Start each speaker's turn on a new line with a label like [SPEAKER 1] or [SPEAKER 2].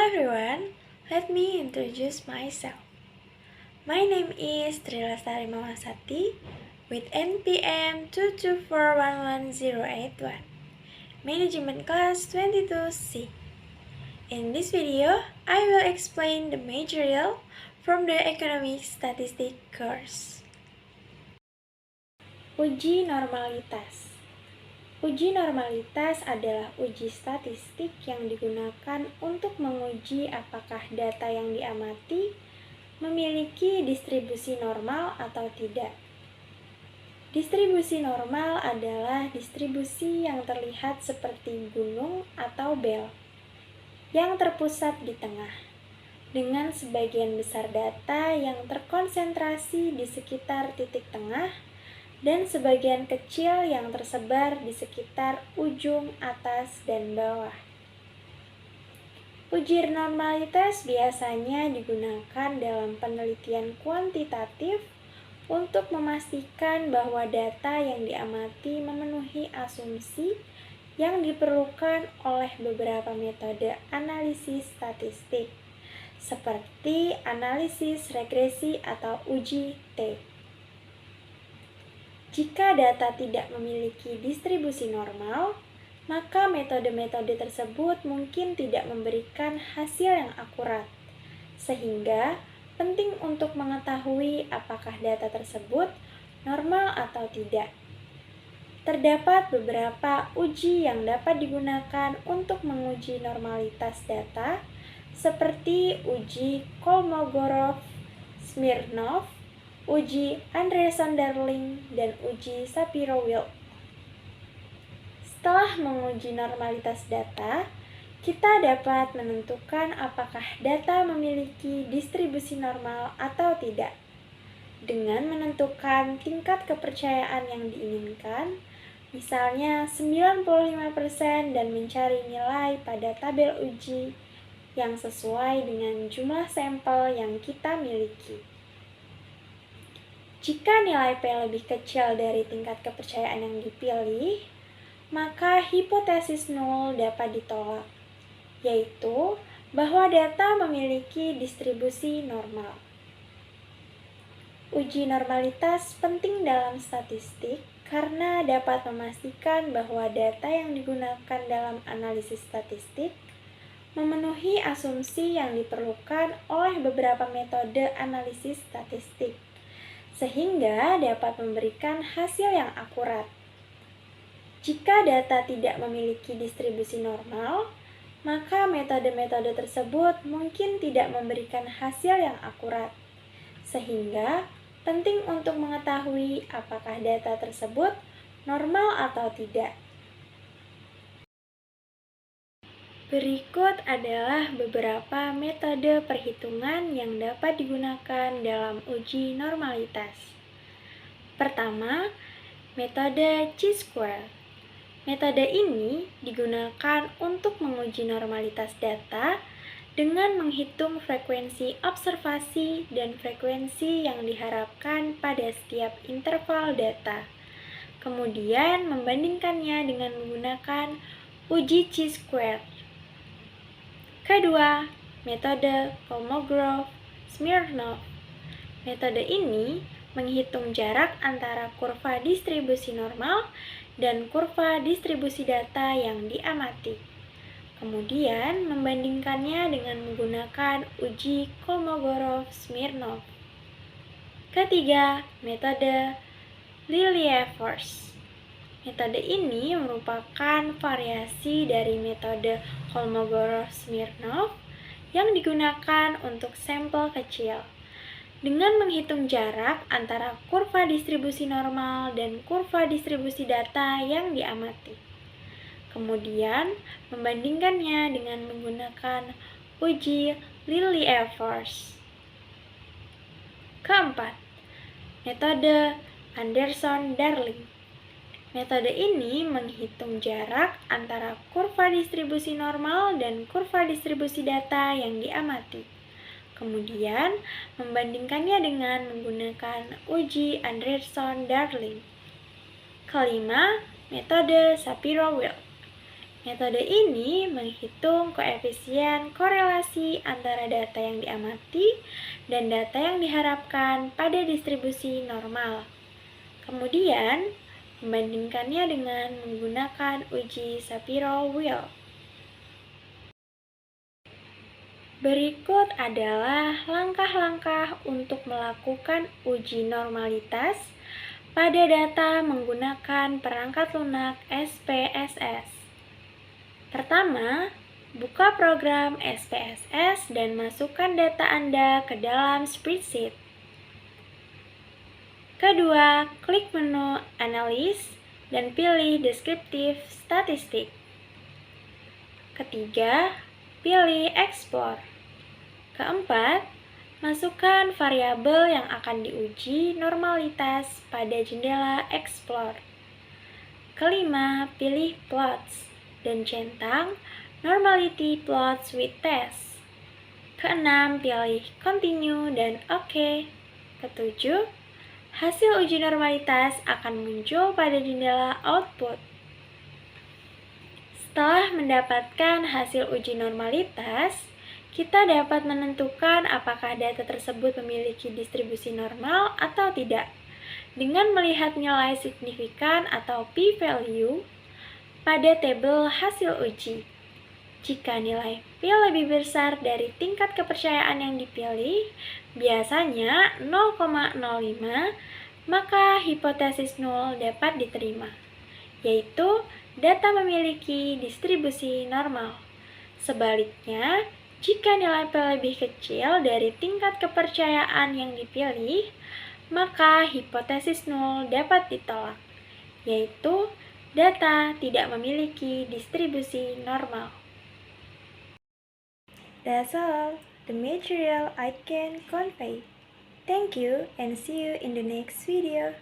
[SPEAKER 1] everyone, let me introduce myself. My name is Trilastari Mamasati with NPM 224111081, Management Class 22C. In this video, I will explain the material from the Economic Statistics course. Uji normalitas. Uji normalitas adalah uji statistik yang digunakan untuk menguji apakah data yang diamati memiliki distribusi normal atau tidak. Distribusi normal adalah distribusi yang terlihat seperti gunung atau bel, yang terpusat di tengah, dengan sebagian besar data yang terkonsentrasi di sekitar titik tengah, dan sebagian kecil yang tersebar di sekitar ujung atas dan bawah. Uji normalitas biasanya digunakan dalam penelitian kuantitatif untuk memastikan bahwa data yang diamati memenuhi asumsi yang diperlukan oleh beberapa metode analisis statistik, seperti analisis regresi atau uji T. Jika data tidak memiliki distribusi normal, maka metode-metode tersebut mungkin tidak memberikan hasil yang akurat, sehingga penting untuk mengetahui apakah data tersebut normal atau tidak. Terdapat beberapa uji yang dapat digunakan untuk menguji normalitas data, seperti uji Kolmogorov-Smirnov, uji Anderson-Darling, dan uji Shapiro-Wilk. Setelah menguji normalitas data, kita dapat menentukan apakah data memiliki distribusi normal atau tidak. Dengan menentukan tingkat kepercayaan yang diinginkan, misalnya 95% dan mencari nilai pada tabel uji yang sesuai dengan jumlah sampel yang kita miliki. Jika nilai P lebih kecil dari tingkat kepercayaan yang dipilih, maka hipotesis nol dapat ditolak, yaitu bahwa data memiliki distribusi normal. Uji normalitas penting dalam statistik karena dapat memastikan bahwa data yang digunakan dalam analisis statistik memenuhi asumsi yang diperlukan oleh beberapa metode analisis statistik, sehingga dapat memberikan hasil yang akurat. Jika data tidak memiliki distribusi normal, maka metode-metode tersebut mungkin tidak memberikan hasil yang akurat, sehingga penting untuk mengetahui apakah data tersebut normal atau tidak. Berikut adalah beberapa metode perhitungan yang dapat digunakan dalam uji normalitas. Pertama, metode chi-square. Metode ini digunakan untuk menguji normalitas data dengan menghitung frekuensi observasi dan frekuensi yang diharapkan pada setiap interval data. Kemudian membandingkannya dengan menggunakan uji chi-square. Kedua, metode Kolmogorov-Smirnov. Metode ini menghitung jarak antara kurva distribusi normal dan kurva distribusi data yang diamati. Kemudian membandingkannya dengan menggunakan uji Kolmogorov-Smirnov. Ketiga, metode Lilliefors. Metode ini merupakan variasi dari metode Kolmogorov-Smirnov yang digunakan untuk sampel kecil, dengan menghitung jarak antara kurva distribusi normal dan kurva distribusi data yang diamati. Kemudian membandingkannya dengan menggunakan uji Lilliefors. Keempat, metode Anderson-Darling. Metode ini menghitung jarak antara kurva distribusi normal dan kurva distribusi data yang diamati. Kemudian membandingkannya dengan menggunakan uji Anderson-Darling. Kelima, metode Shapiro-Wilk. Metode ini menghitung koefisien korelasi antara data yang diamati dan data yang diharapkan pada distribusi normal. Kemudian, membandingkannya dengan menggunakan uji Shapiro-Wilk. Berikut adalah langkah-langkah untuk melakukan uji normalitas pada data menggunakan perangkat lunak SPSS. Pertama, buka program SPSS dan masukkan data Anda ke dalam spreadsheet. Kedua, klik menu Analysis dan pilih Descriptive Statistik. Ketiga, pilih Explore. Keempat, masukkan variabel yang akan diuji normalitas pada jendela Explore. Kelima, pilih Plots dan centang Normality Plots with Test. Keenam, pilih Continue dan OK. Ketujuh, hasil uji normalitas akan muncul pada jendela Output. Setelah mendapatkan hasil uji normalitas, kita dapat menentukan apakah data tersebut memiliki distribusi normal atau tidak dengan melihat nilai signifikan atau p-value pada tabel hasil uji. Jika nilai p lebih besar dari tingkat kepercayaan yang dipilih, biasanya 0,05, maka hipotesis nol dapat diterima, yaitu data memiliki distribusi normal. Sebaliknya, jika nilai P lebih kecil dari tingkat kepercayaan yang dipilih, maka hipotesis nol dapat ditolak, yaitu data tidak memiliki distribusi normal. That's all the material I can convey. Thank you and see you in the next video.